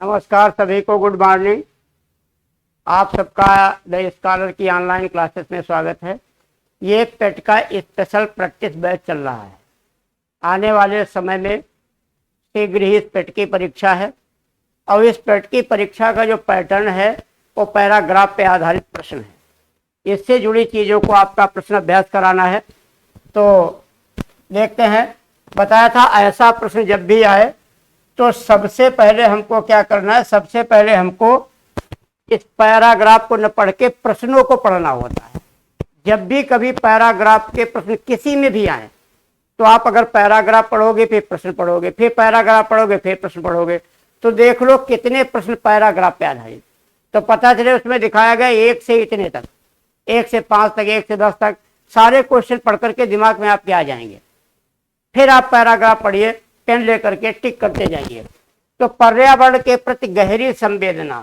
नमस्कार सभी को, गुड मॉर्निंग। आप सबका द स्कॉलर की ऑनलाइन क्लासेस में स्वागत है। ये पेट का स्पेशल प्रैक्टिस बैच चल रहा है। आने वाले समय में शीघ्र ही इस पेट की परीक्षा है और इस पेट की परीक्षा का जो पैटर्न है वो पैराग्राफ पे आधारित प्रश्न है। इससे जुड़ी चीज़ों को आपका प्रश्न अभ्यास कराना है। तो देखते हैं, बताया था ऐसा प्रश्न जब भी आए तो सबसे पहले हमको क्या करना है। सबसे पहले हमको इस पैराग्राफ को न पढ़ के प्रश्नों को पढ़ना होता है। जब भी कभी पैराग्राफ के प्रश्न किसी में भी आए तो आप अगर पैराग्राफ पढ़ोगे फिर प्रश्न पढ़ोगे, फिर पैराग्राफ पढ़ोगे, फिर प्रश्न पढ़ोगे, तो देख लो कितने प्रश्न पैराग्राफ पे आधारित, तो पता चले उसमें दिखाया गया 1 से इतने तक, 1 से 5 तक, 1 से 10 तक सारे क्वेश्चन पढ़ करके दिमाग में आपके आ जाएंगे। फिर आप पैराग्राफ पढ़िए, पेन लेकर के टिक करते जाइए। तो पर्यावरण के प्रति गहरी संवेदना,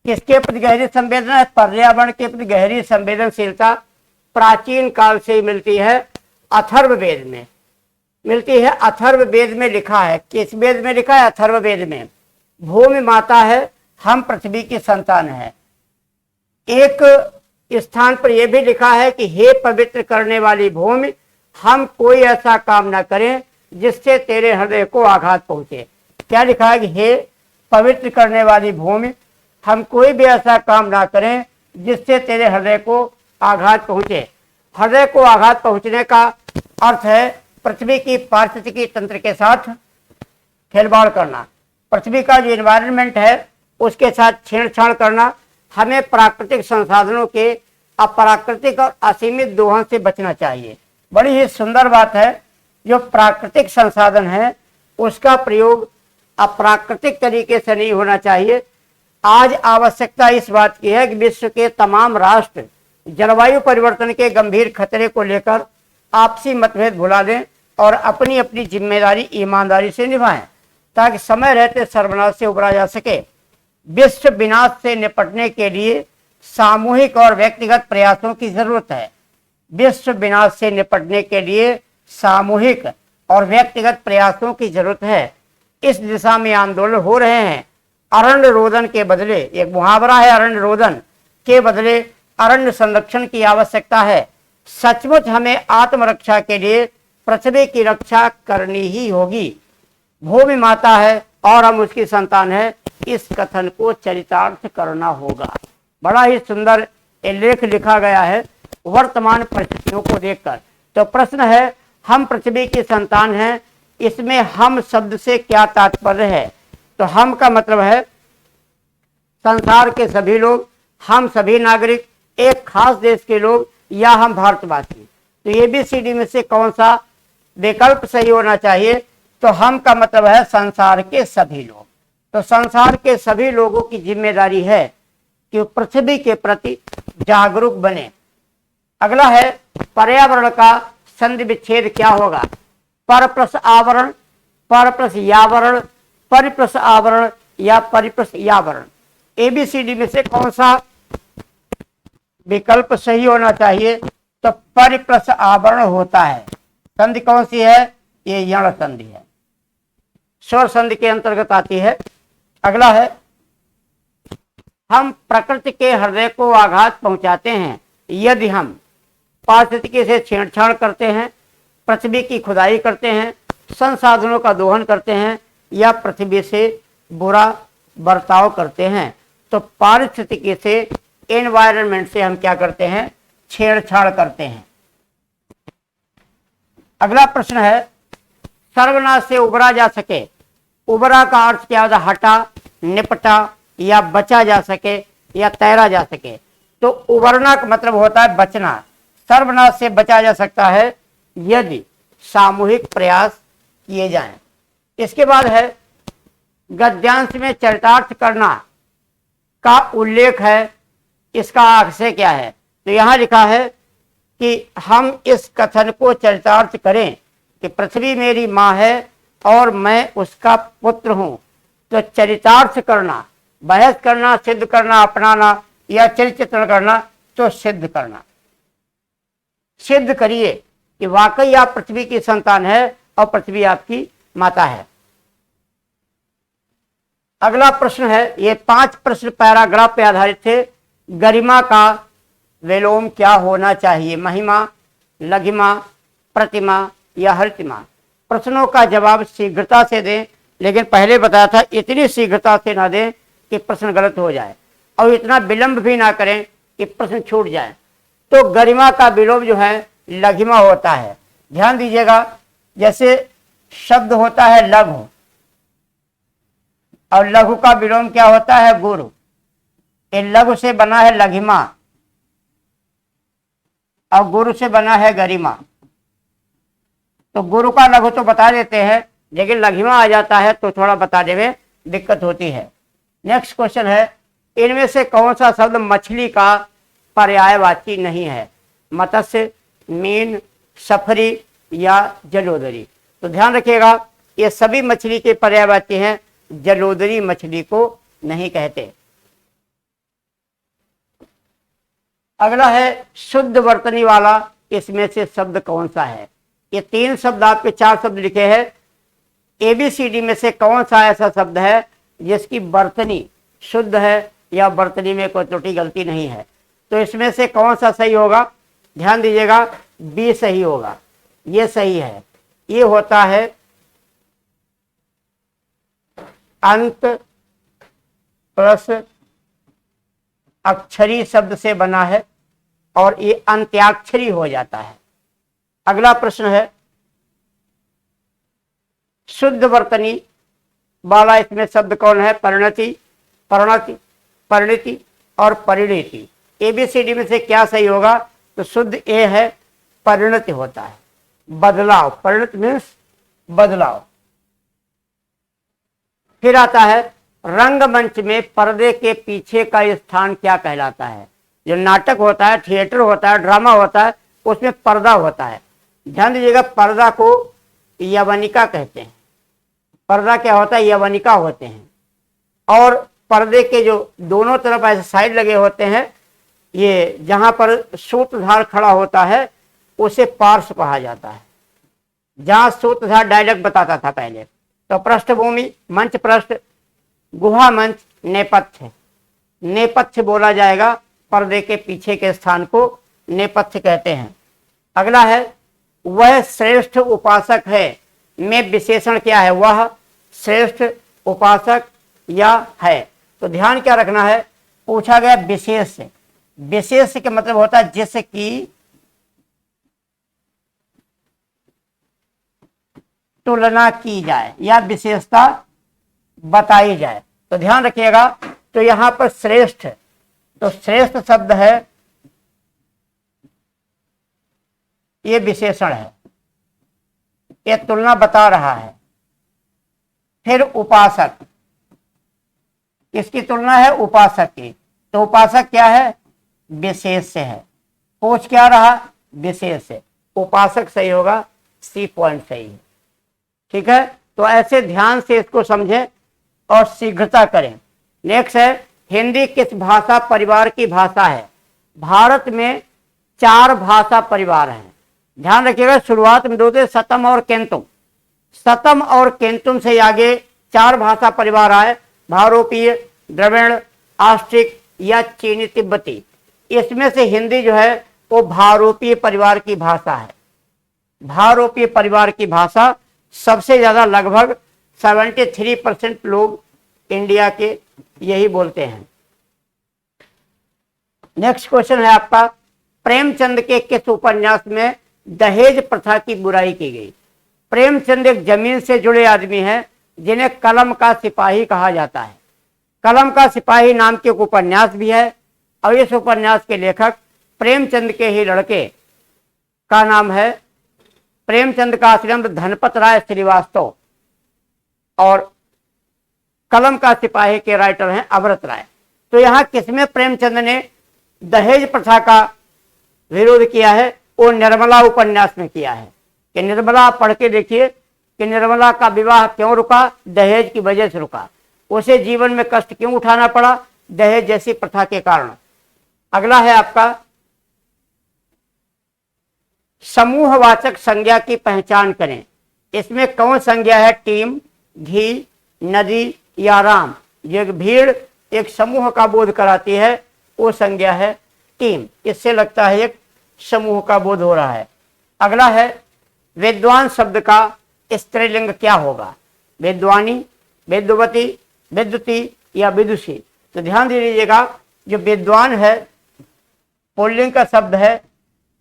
किसके प्रति गहरी संवेदना है? पर्यावरण के प्रति गहरी संवेदनशीलता प्राचीन काल से ही मिलती है। अथर्ववेद में मिलती है। अथर्ववेद में लिखा है, किस वेद में लिखा है? अथर्ववेद में। भूमि माता है, हम पृथ्वी की संतान है। एक स्थान पर यह भी लिखा है कि हे पवित्र करने वाली भूमि, हम कोई ऐसा काम ना करें जिससे तेरे हृदय को आघात पहुंचे। क्या लिखा है कि हे पवित्र करने वाली भूमि, हम कोई भी ऐसा काम ना करें जिससे तेरे हृदय को आघात पहुंचे। हृदय को आघात पहुंचने का अर्थ है पृथ्वी की पारिस्थितिकी तंत्र के साथ खिलवाड़ करना, पृथ्वी का जो एनवायरनमेंट है उसके साथ छेड़छाड़ करना। हमें प्राकृतिक संसाधनों के अप्राकृतिक और असीमित दोहन से बचना चाहिए। बड़ी ही सुंदर बात है, जो प्राकृतिक संसाधन है उसका प्रयोग अप्राकृतिक तरीके से नहीं होना चाहिए। आज आवश्यकता इस बात की है कि विश्व के तमाम राष्ट्र जलवायु परिवर्तन के गंभीर खतरे को लेकर आपसी मतभेद भुला दें और अपनी अपनी जिम्मेदारी ईमानदारी से निभाएं, ताकि समय रहते सर्वनाश से उबरा जा सके। विश्व विनाश से निपटने के लिए सामूहिक और व्यक्तिगत प्रयासों की जरूरत है। विश्व विनाश से निपटने के लिए सामूहिक और व्यक्तिगत प्रयासों की जरूरत है। इस दिशा में आंदोलन हो रहे हैं। अरण्य रोदन के बदले, एक मुहावरा है, अरण्य रोदन के बदले अरण्य संरक्षण की आवश्यकता है। सचमुच हमें आत्मरक्षा के लिए पृथ्वी की रक्षा करनी ही होगी। भूमि माता है और हम उसकी संतान है, इस कथन को चरितार्थ करना होगा। बड़ा ही सुंदर लेख लिखा गया है वर्तमान परिस्थितियों को देखकर। तो प्रश्न है, हम पृथ्वी की संतान हैं, इसमें हम शब्द से क्या तात्पर्य है? तो हम का मतलब है संसार के सभी लोग, हम सभी नागरिक, एक खास देश के लोग, या हम भारतवासी। तो ABCD में से कौन सा विकल्प सही होना चाहिए? तो हम का मतलब है संसार के सभी लोग। तो संसार के सभी लोगों की जिम्मेदारी है कि पृथ्वी के प्रति जागरूक बने। अगला है, पर्यावरण का संधि विच्छेद क्या होगा? पर प्लस आवरण, पर प्लस यावरण, परि प्लस आवरण या परि प्लस यावरण। ABCD में से कौन सा विकल्प सही होना चाहिए? तो परि प्लस आवरण होता है। संधि कौन सी है? ये यण संधि है, स्वर संधि के अंतर्गत आती है। अगला है, हम प्रकृति के हृदय को आघात पहुंचाते हैं यदि हम पारिस्थितिकी से छेड़छाड़ करते हैं, पृथ्वी की खुदाई करते हैं, संसाधनों का दोहन करते हैं या पृथ्वी से बुरा बर्ताव करते हैं। तो पारिस्थितिकी से, एनवायरनमेंट से हम क्या करते हैं? छेड़छाड़ करते हैं। अगला प्रश्न है, सर्वनाश से उबरा जा सके। उबरा का अर्थ क्या होता है? हटा, निपटा या बचा जा सके या तैरा जा सके। तो उबरना का मतलब होता है बचना। सर्वनाश से बचा जा सकता है यदि सामूहिक प्रयास किए जाएं। इसके बाद है, गद्यांश में चरितार्थ करना का उल्लेख है, इसका आशय क्या है? तो यहां लिखा है कि हम इस कथन को चरितार्थ करें कि पृथ्वी मेरी मां है और मैं उसका पुत्र हूं। तो चरितार्थ करना, बहस करना, सिद्ध करना, अपनाना या चरित्र करना, तो सिद्ध करना। सिद्ध करिए कि वाकई आप पृथ्वी की संतान है और पृथ्वी आपकी माता है। अगला प्रश्न है, ये 5 प्रश्न पैराग्राफ पे आधारित थे। गरिमा का विलोम क्या होना चाहिए? महिमा, लघिमा, प्रतिमा या हरितिमा? प्रश्नों का जवाब शीघ्रता से दें, लेकिन पहले बताया था इतनी शीघ्रता से ना दें कि प्रश्न गलत हो जाए, और इतना विलंब भी ना करें कि प्रश्न छूट जाए। तो गरिमा का विलोम जो है लघिमा होता है। ध्यान दीजिएगा, जैसे शब्द होता है लघु, और लघु का विलोम क्या होता है? गुरु। ये लघु से बना है लघिमा, और गुरु से बना है गरिमा। तो गुरु का लघु तो बता देते हैं, लेकिन लघिमा आ जाता है तो थोड़ा बताने में दिक्कत होती है। नेक्स्ट क्वेश्चन है, इनमें से कौन सा शब्द मछली का पर्यायवाची नहीं है? मत्स्य, मीन, सफरी या जलोदरी? तो ध्यान रखिएगा, ये सभी मछली के पर्यायवाची हैं, जलोदरी मछली को नहीं कहते। अगला है शुद्ध वर्तनी वाला, इसमें से शब्द कौन सा है? ये 3 शब्द, आपके 4 शब्द लिखे हैं। ABCD में से कौन सा ऐसा शब्द है जिसकी वर्तनी शुद्ध है या वर्तनी में कोई त्रुटि गलती नहीं है? तो इसमें से कौन सा सही होगा? ध्यान दीजिएगा, B सही होगा, ये सही है। ये होता है अंत प्लस अक्षरी शब्द से बना है, और ये अंत्याक्षरी हो जाता है। अगला प्रश्न है, शुद्ध वर्तनी वाला इसमें शब्द कौन है? परिणति, परिणति, परिणति और परिणति। ABCD में से क्या सही होगा? तो शुद्ध A है, परिणति होता है, बदलाव। परिणति मीन्स बदलाव। फिर आता है, रंगमंच में पर्दे के पीछे का स्थान क्या कहलाता है? जो नाटक होता है, थिएटर होता है, ड्रामा होता है, उसमें पर्दा होता है। ध्यान दीजिएगा, पर्दा को यवनिका कहते हैं। पर्दा क्या होता है? यवनिका होते हैं। और पर्दे के जो दोनों तरफ ऐसे साइड लगे होते हैं, ये जहां पर सूत्रधार खड़ा होता है उसे पार्श्व कहा जाता है। जहां सूत्रधार डायलॉग बताता था पहले, तो पृष्ठभूमि, मंच पृष्ठ, गुहा मंच, नेपथ्य। नेपथ्य बोला जाएगा, पर्दे के पीछे के स्थान को नेपथ्य कहते हैं। अगला है, वह श्रेष्ठ उपासक है में विशेषण क्या है? वह श्रेष्ठ उपासक या है? तो ध्यान क्या रखना है, पूछा गया विशेष से। विशेष के मतलब होता है जिसकी तुलना की जाए या विशेषता बताई जाए। तो ध्यान रखिएगा, तो यहां पर श्रेष्ठ, तो श्रेष्ठ शब्द है, ये विशेषण है, ये तुलना बता रहा है। फिर उपासक, किसकी तुलना है? उपासक की। तो उपासक क्या है? विशेष से है। पूछ क्या रहा? विशेष से। उपासक सही होगा, C पॉइंट सही है। ठीक है, तो ऐसे ध्यान से इसको समझें और शीघ्रता करें। नेक्स्ट है, हिंदी किस भाषा परिवार की भाषा है? भारत में 4 भाषा परिवार हैं। ध्यान रखिएगा, शुरुआत में 2 थे, सतम और केंतुम। सतम और केंतुम से आगे 4 भाषा परिवार आए, भारोपीय, द्रविड़, आस्ट्रिक या चीनी तिब्बती। इसमें से हिंदी जो है वो भारोपीय परिवार की भाषा है। भारोपीय परिवार की भाषा सबसे ज्यादा, लगभग 73% लोग इंडिया के यही बोलते हैं। नेक्स्ट क्वेश्चन है आपका, प्रेमचंद के किस उपन्यास में दहेज प्रथा की बुराई की गई? प्रेमचंद एक जमीन से जुड़े आदमी हैं जिन्हें कलम का सिपाही कहा जाता है। कलम का सिपाही नाम के एक उपन्यास भी है, और इस उपन्यास के लेखक प्रेमचंद के ही लड़के का नाम है, प्रेमचंद का असली नाम धनपत राय श्रीवास्तव, और कलम का सिपाही के राइटर हैं अमृत राय। तो यहाँ किसमें प्रेमचंद ने दहेज प्रथा का विरोध किया है? वो निर्मला उपन्यास में किया है। कि निर्मला आप पढ़ के देखिए कि निर्मला का विवाह क्यों रुका? दहेज की वजह से रुका। उसे जीवन में कष्ट क्यों उठाना पड़ा? दहेज जैसी प्रथा के कारण। अगला है आपका, समूहवाचक संज्ञा की पहचान करें। इसमें कौन संज्ञा है? टीम, घी, नदी या राम? जो एक भीड़ एक समूह का बोध कराती है वो संज्ञा है टीम। इससे लगता है एक समूह का बोध हो रहा है। अगला है विद्वान शब्द का स्त्रीलिंग क्या होगा? विद्वानी, विद्वती, विद्युती या विदुषी? तो ध्यान दे लीजिएगा, जो विद्वान है पुल्लिंग का शब्द है,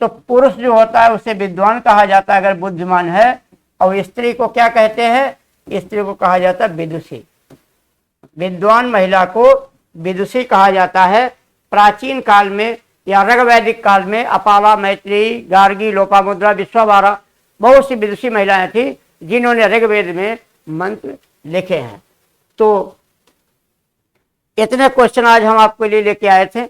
तो पुरुष जो होता है उसे विद्वान कहा जाता है अगर बुद्धिमान है, और स्त्री को क्या कहते हैं? स्त्री को कहा जाता है विदुषी। विद्वान महिला को विदुषी कहा जाता है। प्राचीन काल में या ऋग्वैदिक काल में अपाला, मैत्री, गार्गी, लोपामुद्रा, विश्वावरा बहुत सी विदुषी महिलाएं थी जिन्होंने ऋग्वेद में मंत्र लिखे हैं। तो इतने क्वेश्चन आज हम आपके लिए लेके आए थे।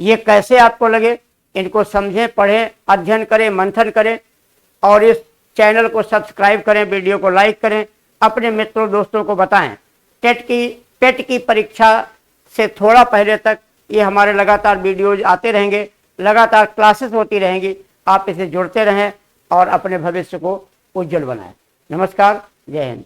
ये कैसे आपको लगे, इनको समझें, पढ़ें, अध्ययन करें, मंथन करें और इस चैनल को सब्सक्राइब करें, वीडियो को लाइक करें, अपने मित्रों दोस्तों को बताएं। टेट की परीक्षा से थोड़ा पहले तक ये हमारे लगातार वीडियोज आते रहेंगे, लगातार क्लासेस होती रहेंगी। आप इसे जुड़ते रहें और अपने भविष्य को उज्जवल बनाएं। नमस्कार, जय हिंद।